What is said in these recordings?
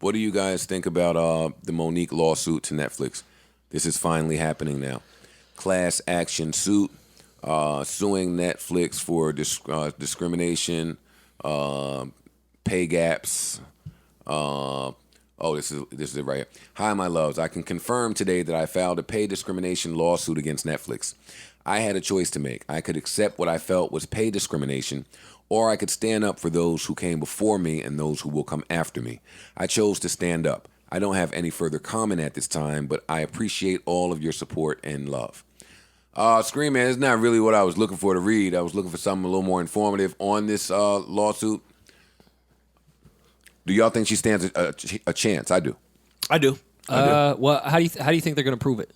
What do you guys think about the Monique lawsuit to Netflix? This is finally happening now. Class action suit suing Netflix for discrimination, pay gaps. This is it right here. Hi, my loves. I can confirm today that I filed a pay discrimination lawsuit against Netflix. I had a choice to make. I could accept what I felt was pay discrimination, or I could stand up for those who came before me and those who will come after me. I chose to stand up. I don't have any further comment at this time, but I appreciate all of your support and love. Scream Man, it's not really what I was looking for to read. I was looking for something a little more informative on this lawsuit. Do y'all think she stands a chance? I do. I do. Well, how do you think they're going to prove it?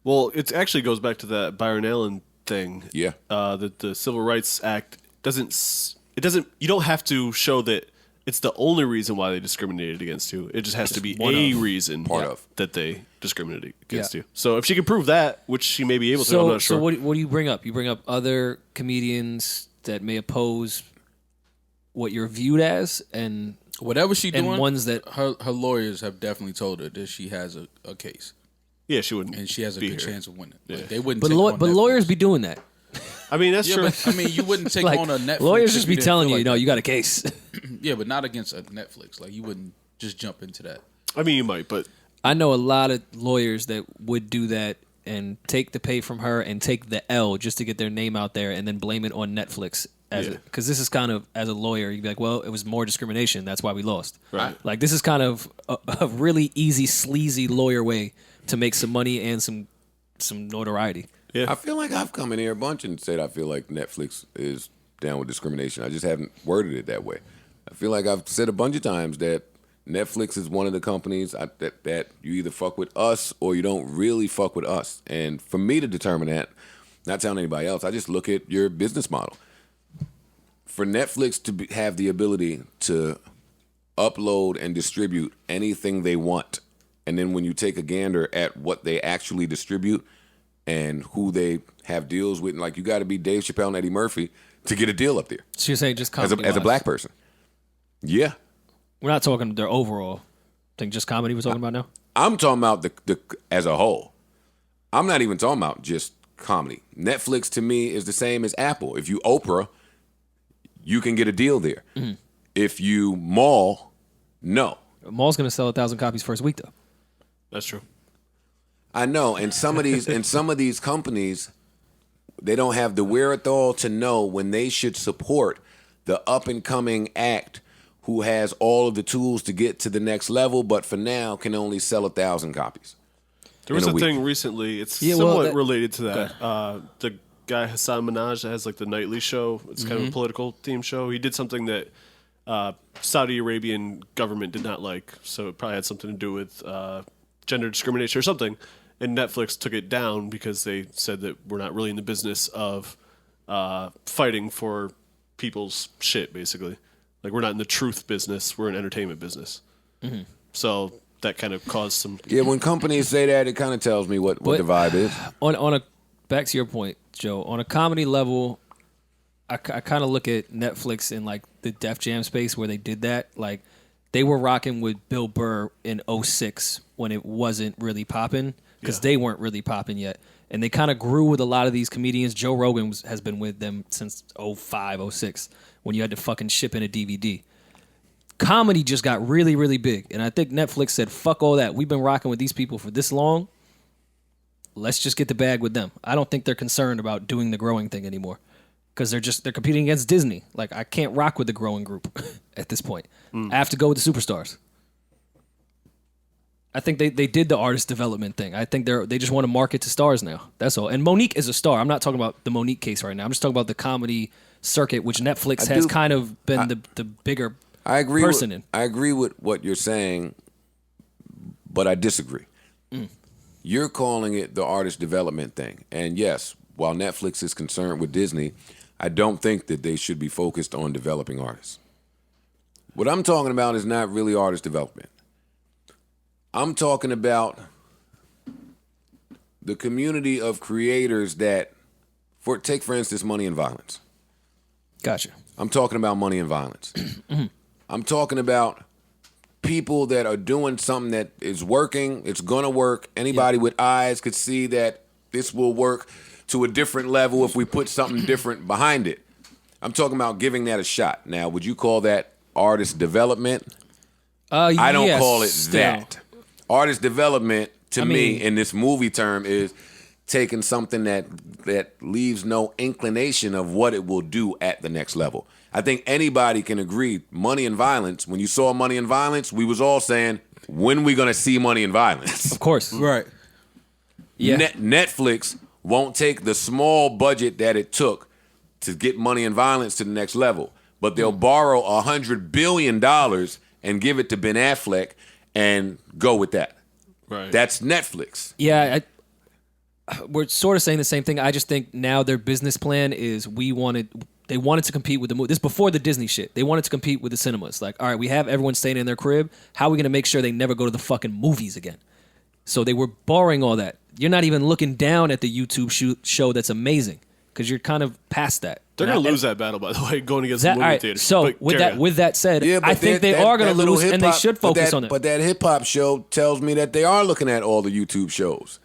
Well, it actually goes back to that Byron Allen thing. Yeah. That the Civil Rights Act doesn't. You don't have to show that it's the only reason why they discriminated against you. It just has to be a reason that they discriminated against you. So if she can prove that, which she may be able to, I'm not sure. So what do you bring up? You bring up other comedians that may oppose what you're viewed as, and whatever she's doing, ones that her lawyers have definitely told her that she has a case. Yeah, she wouldn't, and she has a good chance of winning. Yeah. Like, they wouldn't. But lawyers be doing that. I mean, that's true. But, I mean, you wouldn't take like, on a Netflix. Lawyers just be telling you, like you got a case. Yeah, but not against a Netflix. Like, you wouldn't just jump into that. I mean, you might, but I know a lot of lawyers that would do that and take the pay from her and take the L just to get their name out there and then blame it on Netflix. Because this is kind of, as a lawyer, you'd be like, well, it was more discrimination. That's why we lost. Right. Like, this is kind of a really easy, sleazy lawyer way to make some money and some notoriety. Yeah. I feel like I've come in here a bunch and said I feel like Netflix is down with discrimination. I just haven't worded it that way. I feel like I've said a bunch of times that Netflix is one of the companies that you either fuck with us or you don't really fuck with us. And for me to determine that, not telling anybody else, I just look at your business model. For Netflix to have the ability to upload and distribute anything they want, and then when you take a gander at what they actually distribute and who they have deals with, like you got to be Dave Chappelle and Eddie Murphy to get a deal up there. So you're saying just as a black person? Yeah. We're not talking their overall thing, just comedy we're talking about now? I'm talking about the as a whole. I'm not even talking about just comedy. Netflix to me is the same as Apple. If you Oprah, you can get a deal there. Mm-hmm. If you Mall, no. Mall's going to sell 1,000 copies first week, though. That's true. I know, and some of these companies, they don't have the wherewithal to know when they should support the up and coming act who has all of the tools to get to the next level, but for now can only sell 1,000 copies. There was a thing recently. It's somewhat related to that. The guy Hassan Minaj that has like the nightly show. It's kind of a political themed show. He did something that Saudi Arabian government did not like, so it probably had something to do with gender discrimination or something. And Netflix took it down because they said that we're not really in the business of fighting for people's shit, basically. Like, we're not in the truth business. We're in entertainment business. Mm-hmm. So that kind of caused some... Yeah, when companies say that, it kind of tells me what the vibe is. Back to your point, Joe, on a comedy level, I kind of look at Netflix in, like, the Def Jam space where they did that. Like, they were rocking with Bill Burr in 2006 when it wasn't really popping because they weren't really popping yet. And they kind of grew with a lot of these comedians. Joe Rogan has been with them since 2005, 2006 when you had to fucking ship in a DVD. Comedy just got really, really big. And I think Netflix said, fuck all that. We've been rocking with these people for this long. Let's just get the bag with them. I don't think they're concerned about doing the growing thing anymore because they're competing against Disney. Like, I can't rock with the growing group at this point. I have to go with the superstars. I think they did the artist development thing. I think they just want to market to stars now. That's all. And Monique is a star. I'm not talking about the Monique case right now. I'm just talking about the comedy circuit, which Netflix has kind of been the bigger person in. I agree with what you're saying, but I disagree. You're calling it the artist development thing. And yes, while Netflix is concerned with Disney, I don't think that they should be focused on developing artists. What I'm talking about is not really artist development. I'm talking about the community of creators that, take for instance, Money and Violence. Gotcha. I'm talking about Money and Violence. I'm talking about people that are doing something that is working. It's gonna work. Anybody with eyes could see that this will work to a different level if we put something different behind it. I'm talking about giving that a shot. Now, would you call that artist development? I don't call it that. Artist development to me in this movie term is taking something that leaves no inclination of what it will do at the next level. I think anybody can agree, Money and Violence, when you saw Money and Violence, we was all saying, when we going to see Money and Violence? Of course. Right. Yeah. Netflix won't take the small budget that it took to get Money and Violence to the next level, but they'll borrow $100 billion and give it to Ben Affleck and go with that. Right. That's Netflix. Yeah, we're sort of saying the same thing. I just think now their business plan is they wanted to compete with the movie. This is before the Disney shit. They wanted to compete with the cinemas. Like, all right, we have everyone staying in their crib. How are we going to make sure they never go to the fucking movies again? So they were borrowing all that. You're not even looking down at the YouTube show that's amazing because you're kind of past that. They're going to lose that battle, by the way, going against the movie theater. So with that said, I think they are going to lose, and they should focus on it. But that hip hop show tells me that they are looking at all the YouTube shows.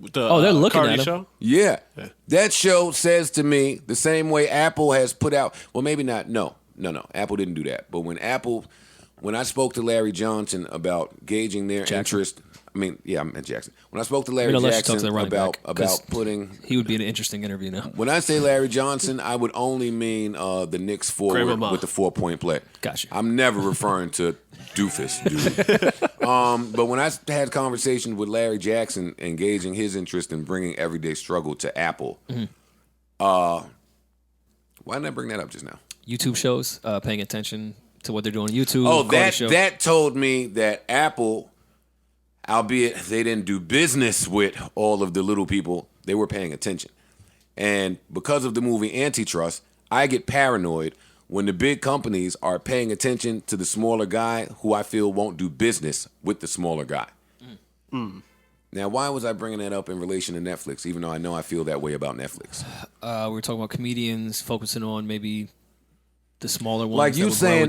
They're looking Cardi at them. show? Yeah. That show says to me the same way Apple has put out. Well, maybe not. No. Apple didn't do that. But when I spoke to Larry Johnson about gauging their interest. I meant Jackson. When I spoke to Larry Jackson about putting... He would be an interesting interview now. When I say Larry Johnson, I would only mean the Knicks forward with the 4-point play. Gotcha. I'm never referring to Doofus, dude. But when I had conversations with Larry Jackson engaging his interest in bringing Everyday Struggle to Apple, why didn't I bring that up just now? YouTube shows, paying attention to what they're doing on YouTube. Oh, that told me that Apple... Albeit they didn't do business with all of the little people, they were paying attention. And because of the movie Antitrust, I get paranoid when the big companies are paying attention to the smaller guy who I feel won't do business with the smaller guy. Now, why was I bringing that up in relation to Netflix, even though I know I feel that way about Netflix? We were talking about comedians focusing on maybe the smaller ones. Like you saying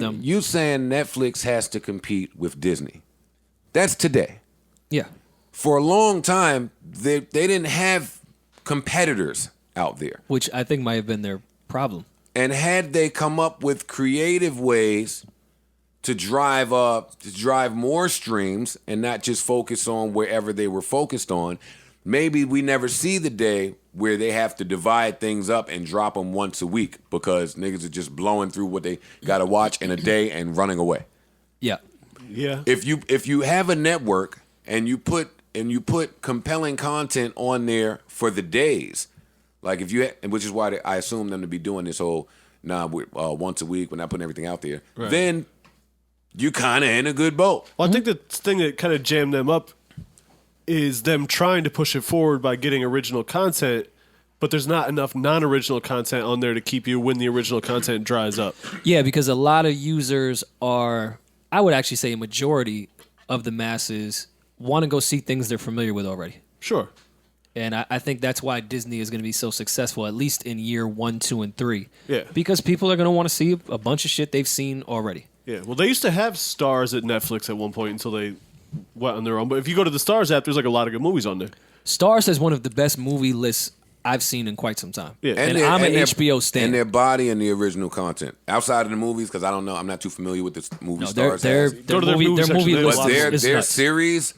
Netflix has to compete with Disney. That's today. Yeah. For a long time, they didn't have competitors out there. Which I think might have been their problem. And had they come up with creative ways to drive more streams and not just focus on wherever they were focused on, maybe we never see the day where they have to divide things up and drop them once a week because niggas are just blowing through what they got to watch in a day and running away. Yeah. Yeah. If you have a network and you put compelling content on there for the days, like which is why I assume them to be doing this whole once a week, we're not putting everything out there. Right. Then you kind of in a good boat. Well, I think the thing that kind of jammed them up is them trying to push it forward by getting original content, but there's not enough non-original content on there to keep you when the original content dries up. Yeah, because a lot of users are, I would actually say a majority of the masses want to go see things they're familiar with already. Sure. And I think that's why Disney is going to be so successful, at least in year 1, 2, and 3. Yeah. Because people are going to want to see a bunch of shit they've seen already. Yeah. Well, they used to have stars at Netflix at one point until they went on their own. But if you go to the Stars app, there's like a lot of good movies on there. Stars has one of the best movie lists I've seen in quite some time. Yeah. And I'm an HBO stan. And their body and the original content. Outside of the movies, because I don't know, I'm not too familiar with this movie Stars. Their movie list but their nuts. series...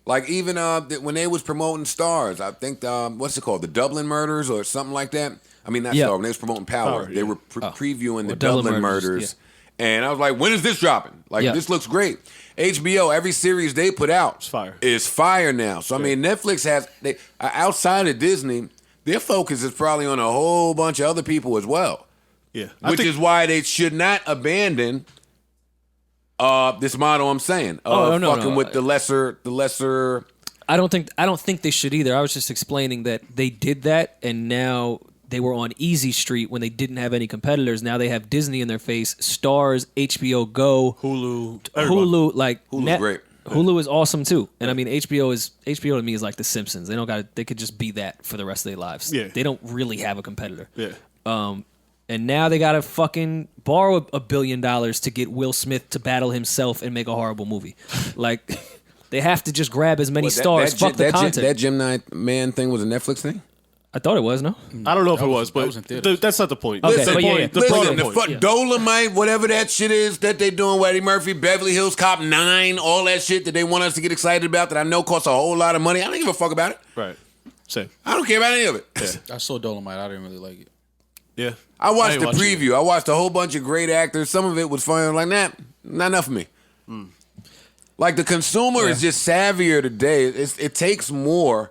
Like even when they was promoting Stars, I think what's it called, the Dublin Murders or something like that. I mean not Star. When they was promoting Power, they were previewing the Dublin Murders, and I was like, when is this dropping? Like this looks great. HBO, every series they put out is fire now. So I mean, Netflix has outside of Disney, their focus is probably on a whole bunch of other people as well. Yeah, which is why they should not abandon. This model I'm saying, fucking with the lesser. I don't think they should either. I was just explaining that they did that, and now they were on Easy Street when they didn't have any competitors. Now they have Disney in their face, Stars, HBO Go, Hulu. Like Hulu's great. Hulu is awesome too, and I mean HBO to me is like The Simpsons. They could just be that for the rest of their lives. Yeah. They don't really have a competitor. Yeah. And now they gotta fucking borrow $1 billion to get Will Smith to battle himself and make a horrible movie. Like, they have to just grab as many stars. Fuck the content. That Gemini Man thing was a Netflix thing? I thought it was, no? I don't know if it was, but that's not the point. Okay, Listen, but yeah, the Dolomite, whatever that shit is that they doing with Eddie Murphy, Beverly Hills Cop 9, all that shit that they want us to get excited about that I know costs a whole lot of money. I don't give a fuck about it. Right. Same. I don't care about any of it. Yeah. I saw Dolomite. I didn't really like it. Yeah. I watched the preview. I watched a whole bunch of great actors. Some of it was funny. I'm like, nah, not enough for me. Like, the consumer is just savvier today. It takes more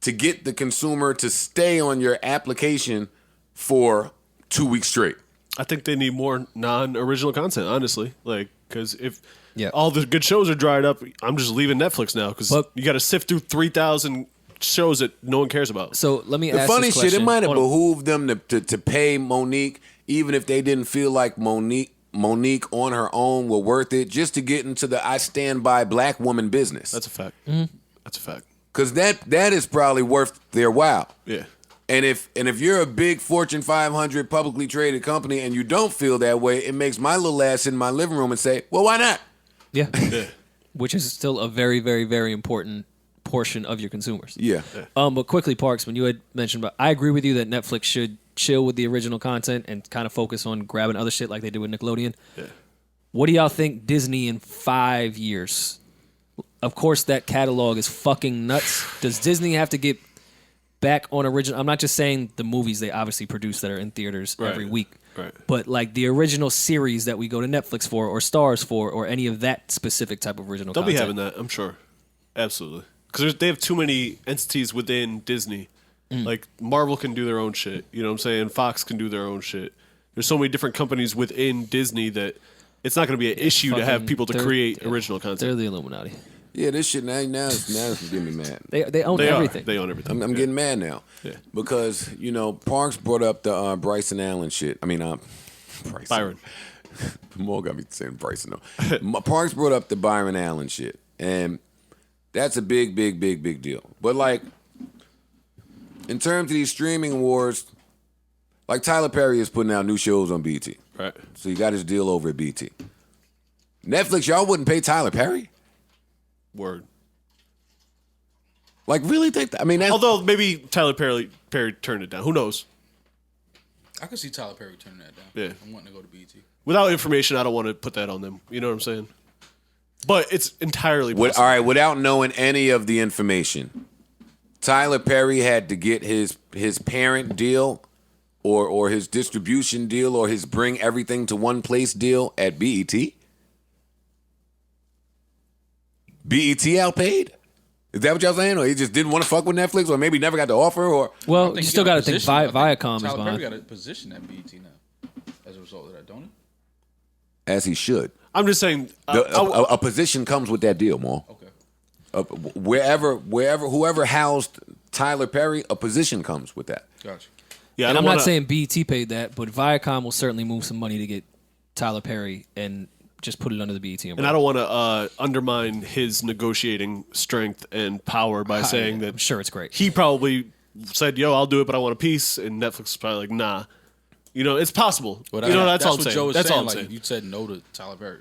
to get the consumer to stay on your application for 2 weeks straight. I think they need more non-original content, honestly. Like, because if Yeah. all the good shows are dried up, I'm just leaving Netflix now because you got to sift through 3,000 shows that no one cares about. So let me The ask funny this shit, question. it might have Hold on. behooved them to pay Monique, even if they didn't feel like Monique on her own were worth it, just to get into the I stand by black woman business. That's a fact. That's a fact. Because that is probably worth their while. Yeah. And if you're a big Fortune 500 publicly traded company and you don't feel that way, it makes my little ass in my living room and say, well, why not? Yeah. Which is still a very, very, very important portion of your consumers. Yeah. But quickly, Parks, when you had mentioned about, I agree with you that Netflix should chill with the original content and kind of focus on grabbing other shit like they did with Nickelodeon. Yeah. What do y'all think Disney in 5 years? Of course, that catalog is fucking nuts. Does Disney have to get back on original? I'm not just saying the movies they obviously produce that are in theaters every week. Right. But like the original series that we go to Netflix for or Stars for or any of that specific type of original They'll content. be having that, I'm sure. Absolutely. Because they have too many entities within Disney. Like, Marvel can do their own shit. You know what I'm saying? Fox can do their own shit. There's so many different companies within Disney that it's not going to be an issue to have people to create original content. They're the Illuminati. Yeah, this shit now it's getting me mad. They own everything. They own everything. I'm getting mad now. Yeah. Because, Parks brought up the Bryson Allen shit. I mean, Bryson. Byron. More got me saying Bryson, though. Parks brought up the Byron Allen shit. And that's a big, big, big, big deal. But, like, in terms of these streaming wars, like Tyler Perry is putting out new shows on BT. Right. So he got his deal over at BT. Netflix, y'all wouldn't pay Tyler Perry? Word. Like, really think that? I mean, that's... Although maybe Tyler Perry turned it down. Who knows? I could see Tyler Perry turning that down. Yeah. I'm wanting to go to BET. Without information, I don't want to put that on them. You know what I'm saying? But it's entirely possible. All right, without knowing any of the information, Tyler Perry had to get his parent deal or his distribution deal or his bring everything to one place deal at BET? BET outpaid? Is that what y'all saying? Or he just didn't want to fuck with Netflix or maybe never got the offer? Or Well, you still got to think Viacom is Tyler Perry behind. got a position at BET now as a result of that, don't he? as he should. I'm just saying. A position comes with that deal, Mo. Okay. Whoever housed Tyler Perry, a position comes with that. Gotcha. Yeah, And I'm not saying BET paid that, but Viacom will certainly move some money to get Tyler Perry and just put it under the BET umbrella. And I don't want to undermine his negotiating strength and power by saying that. I'm sure it's great. He probably said, "Yo, I'll do it, but I want a piece," and Netflix is probably like, "Nah." You know, it's possible. Well, that's all I'm what saying. Joe was That's saying. all I'm Like, saying. you said no to Tyler Perry.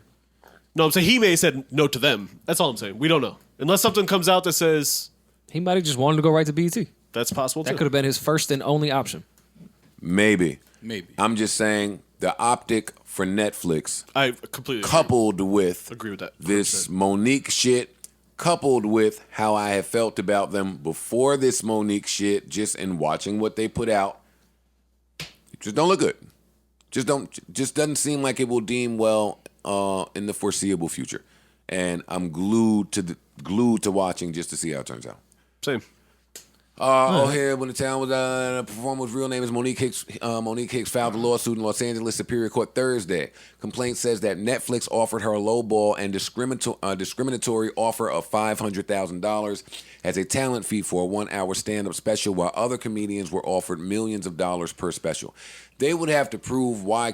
No, I'm saying he may have said no to them. That's all I'm saying. We don't know unless something comes out that says He might have just wanted to go right to BET. that's possible. That too. could have been his first and only option. Maybe. Maybe. I'm just saying the optic for Netflix I completely coupled with agree with that. this Monique shit, coupled with how I have felt about them before this Monique shit, just in watching what they put out, it just don't look good. Just doesn't seem like it will deem well in the foreseeable future. And I'm glued to watching just to see how it turns out. Same. Here when the town was a performer's real name is Monique Hicks. Monique Hicks filed a lawsuit in Los Angeles Superior Court Thursday. Complaint says that Netflix offered her a lowball and discriminatory offer of $500,000 as a talent fee for a 1-hour stand-up special, while other comedians were offered millions of dollars per special. They would have to prove why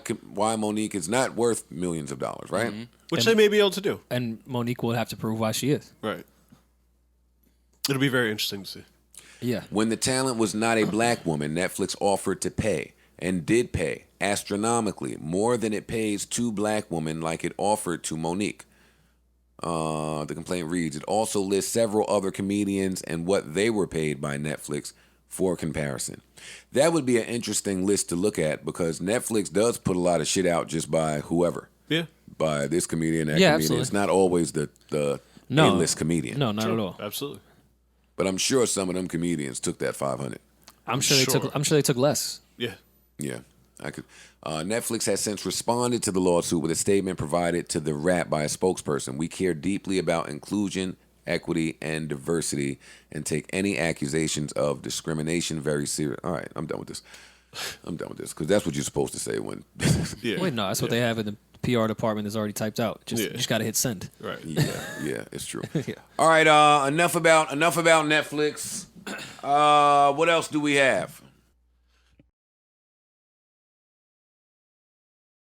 Monique is not worth millions of dollars, right? Mm-hmm. Which they may be able to do. And Monique will have to prove why she is. Right. It'll be very interesting to see. Yeah. When the talent was not a black woman, Netflix offered to pay and did pay astronomically, more than it pays two black women like it offered to Monique. The complaint reads, it also lists several other comedians and what they were paid by Netflix for comparison. That would be an interesting list to look at because Netflix does put a lot of shit out just by whoever. Yeah. By this comedian, that Yeah, comedian. absolutely. It's not always the A-list comedian. No, not at all. Absolutely. But I'm sure some of them comedians took that 500. I'm sure they took less. Yeah. Yeah, I could. Netflix has since responded to the lawsuit with a statement provided to the Wrap by a spokesperson. We care deeply about inclusion, equity, and diversity, and take any accusations of discrimination very serious. All right, I'm done with this. Because that's what you're supposed to say when. Yeah. Wait, no, that's what they have in the PR department that's already typed out. You just got to hit send. Right. Yeah, it's true. Yeah. All right, enough about Netflix. What else do we have?